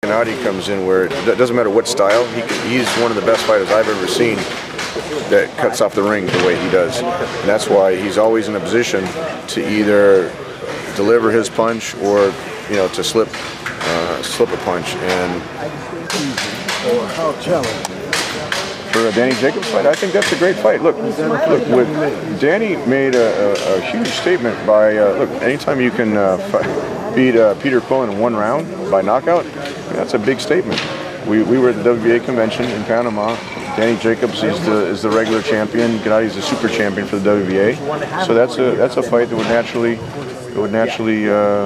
Gennady comes in where it doesn't matter what style, he's one of the best fighters I've ever seen that cuts off the ring the way he does. And that's why he's always in a position to either deliver his punch or, to slip a punch. And how challenging. For a Danny Jacobs fight, I think that's a great fight. Look, Danny made a huge statement by, anytime you can beat Peter Quillin in 1 round by knockout, that's a big statement. We were at the WBA convention in Panama. Danny Jacobs is the regular champion. Gennady is the super champion for the WBA. So that's a fight that would naturally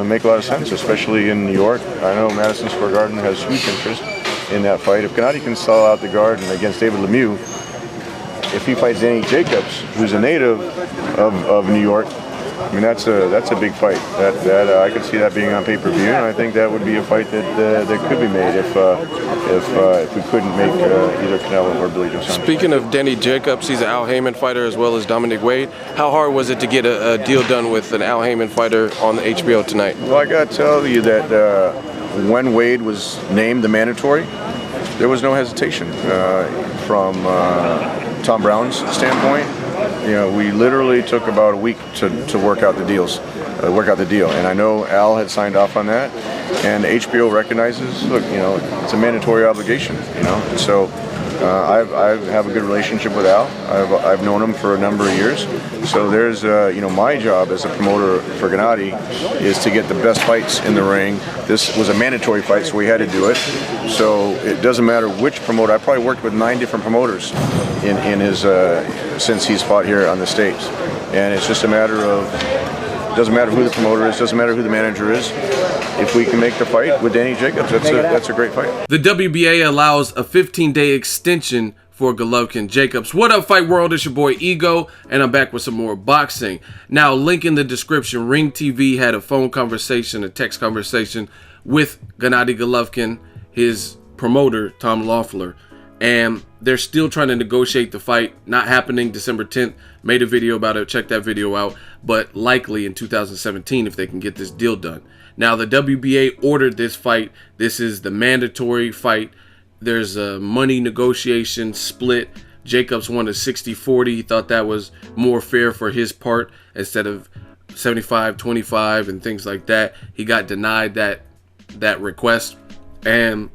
make a lot of sense, especially in New York. I know Madison Square Garden has huge interest in that fight. If Gennady can sell out the Garden against David Lemieux, if he fights Danny Jacobs, who's a native of New York, I mean that's a big fight. That I could see that being on pay-per-view, and I think that would be a fight that could be made if we couldn't make either Canelo or Billy Joe Saunders. Speaking of Danny Jacobs, he's an Al Haymon fighter as well as Dominic Wade. How hard was it to get a deal done with an Al Haymon fighter on the HBO tonight? Well, I got to tell you that when Wade was named the mandatory, there was no hesitation from Tom Brown's standpoint. We literally took about a week to work out the deal, and I know Al had signed off on that, and HBO recognizes, look, it's a mandatory obligation, and so I have a good relationship with Al. I've known him for a number of years, so there's my job as a promoter for Gennady is to get the best fights in the ring. This was a mandatory fight, so we had to do it. So it doesn't matter which promoter. I probably worked with 9 different promoters in his since he's fought here on the States, and it's just a matter of, doesn't matter who the promoter is, doesn't matter who the manager is. If we can make the fight with Danny Jacobs, that's a great fight. The WBA allows a 15-day extension for Golovkin Jacobs. What up, Fight World? It's your boy Ego, and I'm back with some more boxing. Now, link in the description. Ring TV had a phone conversation, a text conversation with Gennady Golovkin, his promoter, Tom Loeffler, and they're still trying to negotiate the fight. Not happening December 10th. Made a video about it. Check that video out. But likely in 2017 if they can get this deal done. Now, the WBA ordered this fight. This is the mandatory fight. There's a money negotiation split. Jacobs wanted 60-40. He thought that was more fair for his part instead of 75-25 and things like that. He got denied that request. And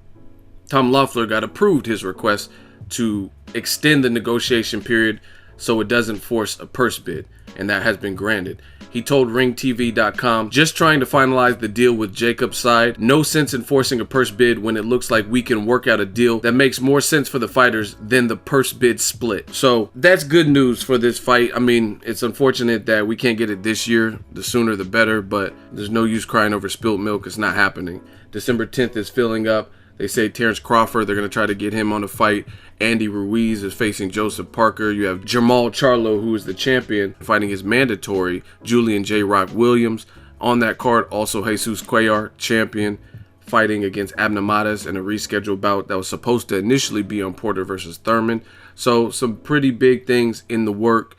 Tom Loeffler got approved his request to extend the negotiation period so it doesn't force a purse bid, and that has been granted. He told ringtv.com, just trying to finalize the deal with Jacobs' side. No sense in forcing a purse bid when it looks like we can work out a deal that makes more sense for the fighters than the purse bid split. So that's good news for this fight. I mean, it's unfortunate that we can't get it this year. The sooner the better, but there's no use crying over spilled milk. It's not happening. December 10th is filling up. They say Terrence Crawford, they're going to try to get him on a fight. Andy Ruiz is facing Joseph Parker. You have Jamal Charlo, who is the champion, fighting his mandatory Julian J. Rock Williams. On that card, also Jesus Cuellar, champion, fighting against Abner Matas in a rescheduled bout that was supposed to initially be on Porter versus Thurman. So some pretty big things in the work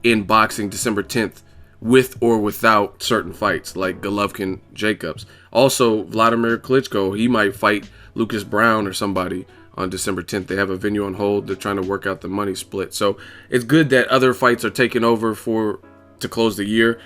in boxing December 10th. With or without certain fights like Golovkin Jacobs. Also, Vladimir Klitschko, he might fight Lucas Brown or somebody on December 10th. They have a venue on hold. They're trying to work out the money split. So it's good that other fights are taking over to close the year.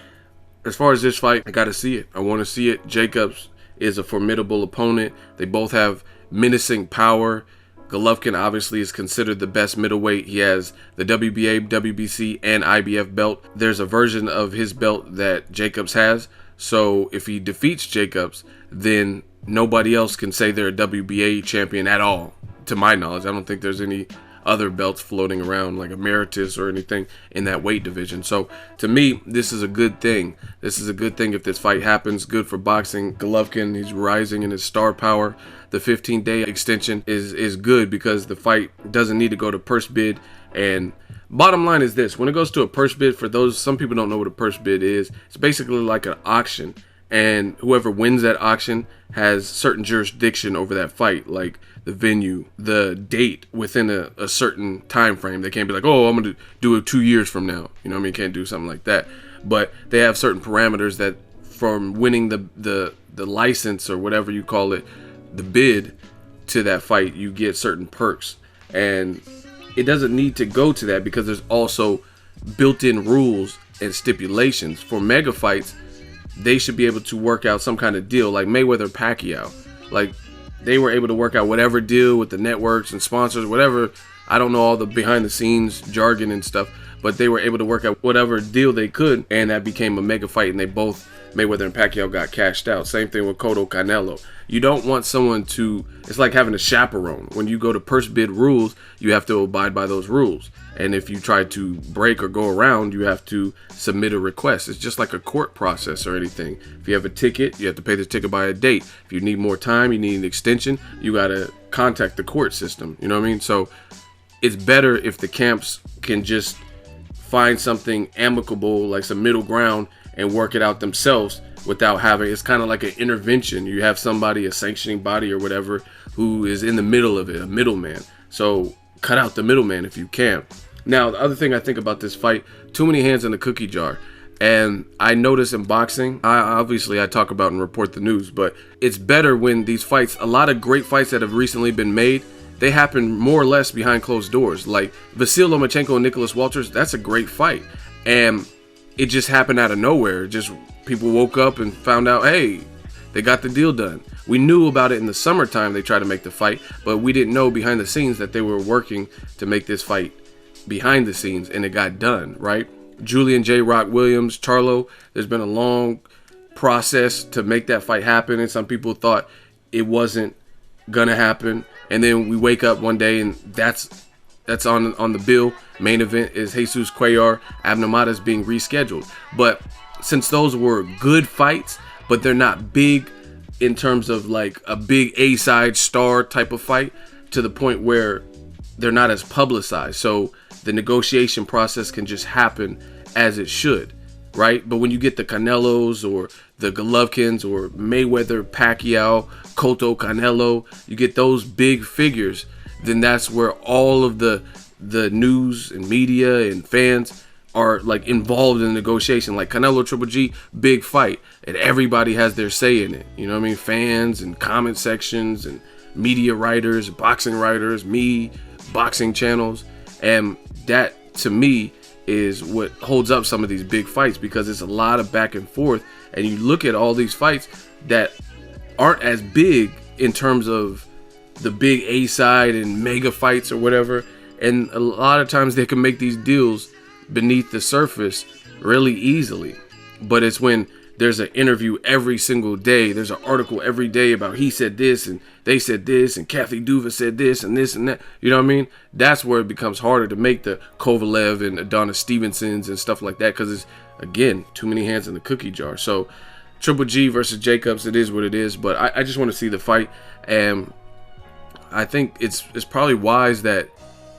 As far as this fight, I got to see it. I want to see it. Jacobs is a formidable opponent. They both have menacing power. Golovkin obviously is considered the best middleweight. He has the WBA, WBC, and IBF belt. There's a version of his belt that Jacobs has. So if he defeats Jacobs, then nobody else can say they're a WBA champion at all. To my knowledge, I don't think there's any other belts floating around like emeritus or anything in that weight division. So to me, this is a good thing. This is a good thing if this fight happens. Good for boxing. Golovkin, he's rising in his star power. The 15-day extension is good because the fight doesn't need to go to purse bid. And bottom line is this: when it goes to a purse bid, for those, some people don't know what a purse bid is. It's basically like an auction, and whoever wins that auction has certain jurisdiction over that fight, like the venue, the date within a certain time frame. They can't be like, oh, I'm going to do it 2 years from now. You know what I mean? Can't do something like that. But they have certain parameters that from winning the license or whatever you call it the bid to that fight, you get certain perks. And it doesn't need to go to that because there's also built-in rules and stipulations. For mega fights, they should be able to work out some kind of deal, like Mayweather Pacquiao. Like, they were able to work out whatever deal with the networks and sponsors, whatever. I don't know all the behind-the-scenes jargon and stuff, but they were able to work out whatever deal they could, and that became a mega fight, and they both, Mayweather and Pacquiao, got cashed out. Same thing with Cotto Canelo. You don't want someone to, it's like having a chaperone. When you go to purse bid rules, you have to abide by those rules. And if you try to break or go around, you have to submit a request. It's just like a court process or anything. If you have a ticket, you have to pay the ticket by a date. If you need more time, you need an extension, you got to contact the court system. You know what I mean? So it's better if the camps can just find something amicable, like some middle ground, and work it out themselves without having, it's kind of like an intervention. You have somebody, a sanctioning body or whatever, who is in the middle of it, a middleman. So cut out the middleman if you can. Now, the other thing I think about this fight, too many hands in the cookie jar. And I notice in boxing, I talk about and report the news, but it's better when these fights, a lot of great fights that have recently been made, they happen more or less behind closed doors. Like Vasyl Lomachenko and Nicholas Walters, that's a great fight. And it just happened out of nowhere. Just people woke up and found out, hey, they got the deal done. We knew about it in the summertime they tried to make the fight, but we didn't know behind the scenes that they were working to make this fight behind the scenes, and it got done, right? Julian J. Rock Williams, Charlo, there's been a long process to make that fight happen, and some people thought it wasn't gonna happen. And then we wake up one day and that's on the bill. Main event is Jesus Cuellar, Abner Matas being rescheduled. But since those were good fights, but they're not big in terms of like a big A-side star type of fight, to the point where they're not as publicized. So the negotiation process can just happen as it should, right? But when you get the Canelos or the Golovkins or Mayweather, Pacquiao, Cotto, Canelo, you get those big figures, then that's where all of the news and media and fans are like involved in the negotiation. Like Canelo Triple G, big fight, and everybody has their say in it. You know what I mean? Fans and comment sections and media writers, boxing writers, me, boxing channels. And that, to me, is what holds up some of these big fights, because it's a lot of back and forth. And you look at all these fights that aren't as big in terms of the big A-side and mega fights or whatever, and a lot of times they can make these deals beneath the surface really easily. But it's when there's an interview every single day, there's an article every day about he said this and they said this and Kathy Duva said this and that, you know what I mean? That's where it becomes harder to make the Kovalev and Adonis Stevensons and stuff like that, because it's, again, too many hands in the cookie jar. So Triple G versus Jacobs, it is what it is, but I just want to see the fight. And I think it's probably wise that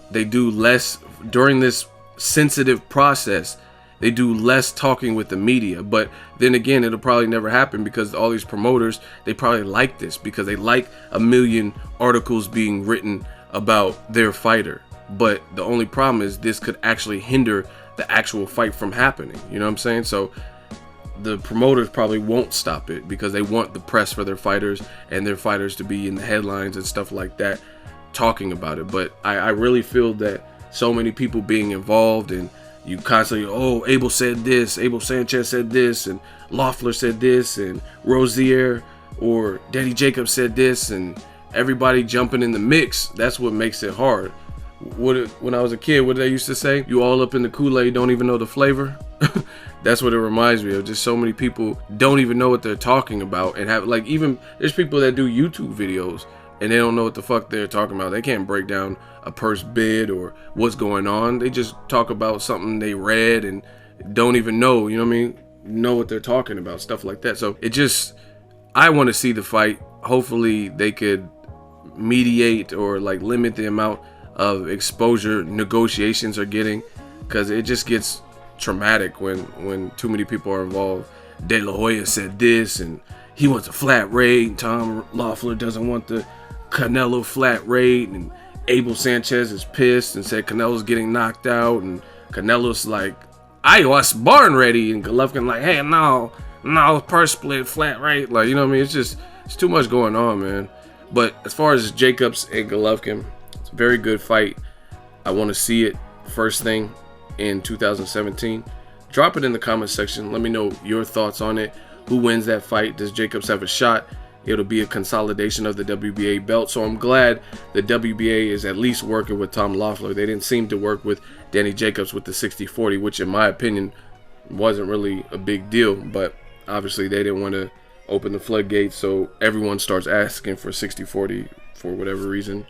they do less during this sensitive process. They do less talking with the media. But then again, it'll probably never happen, because all these promoters, they probably like this, because they like a million articles being written about their fighter. But the only problem is this could actually hinder the actual fight from happening. You know what I'm saying? So the promoters probably won't stop it, because they want the press for their fighters and their fighters to be in the headlines and stuff like that talking about it. But I really feel that so many people being involved, and you constantly, oh, Abel said this, Abel Sanchez said this, and Loeffler said this, and Rozier or Danny Jacobs said this, and everybody jumping in the mix. That's what makes it hard. When I was a kid, what did I used to say? You all up in the Kool-Aid, don't even know the flavor. That's what it reminds me of. Just so many people don't even know what they're talking about, and have, like, even there's people that do YouTube videos and they don't know what the fuck they're talking about. They can't break down a purse bid or what's going on. They just talk about something they read and don't even know, you know what I mean? Know what they're talking about, stuff like that. So it just, I want to see the fight. Hopefully they could mediate or like limit the amount of exposure negotiations are getting, because it just gets traumatic when too many people are involved. De La Hoya said this, and he wants a flat rate, and Tom Loeffler doesn't want the Canelo flat rate, and Abel Sanchez is pissed and said Canelo's getting knocked out, and Canelo's like, I was born ready, and Golovkin like, hey, no, purse split, flat rate, like, you know what I mean? It's too much going on, man. But as far as Jacobs and Golovkin, it's a very good fight. I want to see it first thing in 2017. Drop it in the comment section. Let me know your thoughts on it. Who wins that fight? Does Jacobs have a shot? It'll be a consolidation of the WBA belt. So I'm glad the WBA is at least working with Tom Loeffler. They didn't seem to work with Danny Jacobs with the 60-40, which in my opinion wasn't really a big deal. But obviously they didn't want to open the floodgates, so everyone starts asking for 60-40 for whatever reason.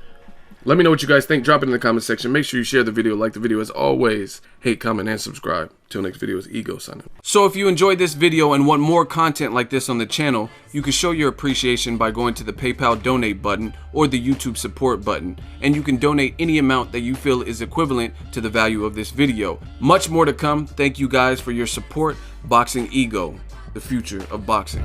Let me know what you guys think. Drop it in the comment section. Make sure you share the video, like the video. As always, hate, comment, and subscribe. Till next video is Ego signing. So if you enjoyed this video and want more content like this on the channel, you can show your appreciation by going to the PayPal donate button or the YouTube support button. And you can donate any amount that you feel is equivalent to the value of this video. Much more to come. Thank you guys for your support. Boxingego, the future of boxing.